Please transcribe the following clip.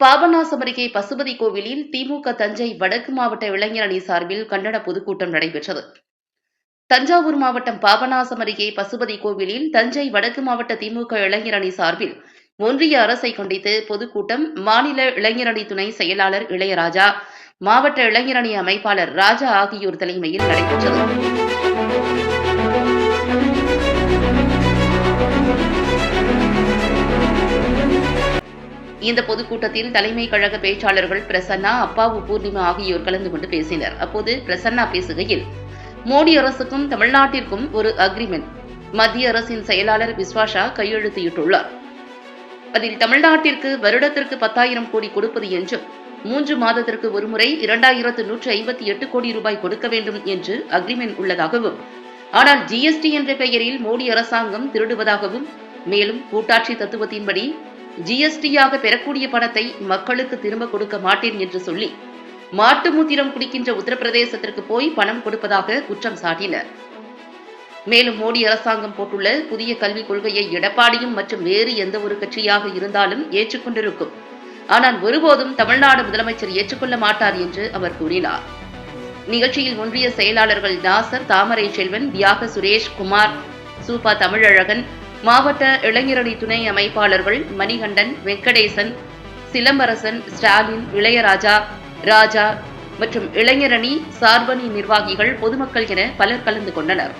பாபநாசம் அருகே பசுபதி கோவிலில் திமுக தஞ்சை வடக்கு மாவட்ட இளைஞர் அணி சார்பில் கண்டன பொதுக்கூட்டம் நடைபெற்றது. தஞ்சாவூர் மாவட்டம் பாபநாசம் அருகே பசுபதி கோவிலில் தஞ்சை வடக்கு மாவட்ட திமுக இளைஞர் அணி சார்பில் ஒன்றிய அரசை கண்டித்து பொதுக்கூட்டம் மாநில இளைஞர் அணி துணை செயலாளர் இளையராஜா, மாவட்ட இளைஞர் அணி அமைப்பாளர் ராஜா ஆகியோர் தலைமையில் நடைபெற்றது. இந்த பொதுக்கூட்டத்தில் தலைமை கழக பேச்சாளர்கள் பிரசன்னா, அப்பாவு பூர்ணிமா ஆகியோர் கலந்து கொண்டு பேசினர். அப்போது பிரசன்னா பேசுகையில், மோடி அரசுக்கும் தமிழ்நாட்டிற்கும் ஒரு அக்ரிமெண்ட் மத்திய அரசின் செயலாளர் விஸ்வாஷா கையெழுத்திட்டுள்ளார். அதில் தமிழ்நாட்டிற்கு வருடத்திற்கு 10,000 கோடி கொடுப்பது என்றும் 3 மாதத்திற்கு ஒருமுறை 2,158 கோடி ரூபாய் கொடுக்க வேண்டும் என்று அக்ரிமெண்ட் உள்ளதாகவும், ஆனால் ஜிஎஸ்டி என்ற பெயரில் மோடி அரசாங்கம் திருடுவதாகவும், மேலும் கூட்டாட்சி தத்துவத்தின்படி ஜிஎஸ்டியாக பெறக்கூடிய பணத்தை மக்களுக்கு திரும்ப கொடுக்க மாட்டேன் என்று சொல்லி மாட்டு மூத்திரம் குடிக்கின்ற உத்தரப்பிரதேசத்திற்கு போய் பணம் கொடுப்பதாக குற்றம் சாட்டினர். மேலும் மோடி அரசாங்கம் போட்டுள்ள புதிய கல்விக் கொள்கையை எடப்பாடியும் மற்றும் வேறு எந்த ஒரு கட்சியாக இருந்தாலும் ஏற்றுக்கொண்டிருக்கும். ஆனால் ஒருபோதும் தமிழ்நாடு முதலமைச்சர் ஏற்றுக்கொள்ள மாட்டார் என்று அவர் கூறினார். நிகழ்ச்சியில் ஒன்றிய செயலாளர்கள் நாசர், தாமரை செல்வன், தியாக சுரேஷ், குமார், சூப்பா தமிழழகன், மாவட்ட இளைஞரணி துணை அமைப்பாளர்கள் மணிகண்டன், வெங்கடேசன், சிலம்பரசன், ஸ்டாலின், இளையராஜா, ராஜா மற்றும் இளைஞரணி சார்பணி நிர்வாகிகள், பொதுமக்கள் என பலர் கலந்து கொண்டனர்.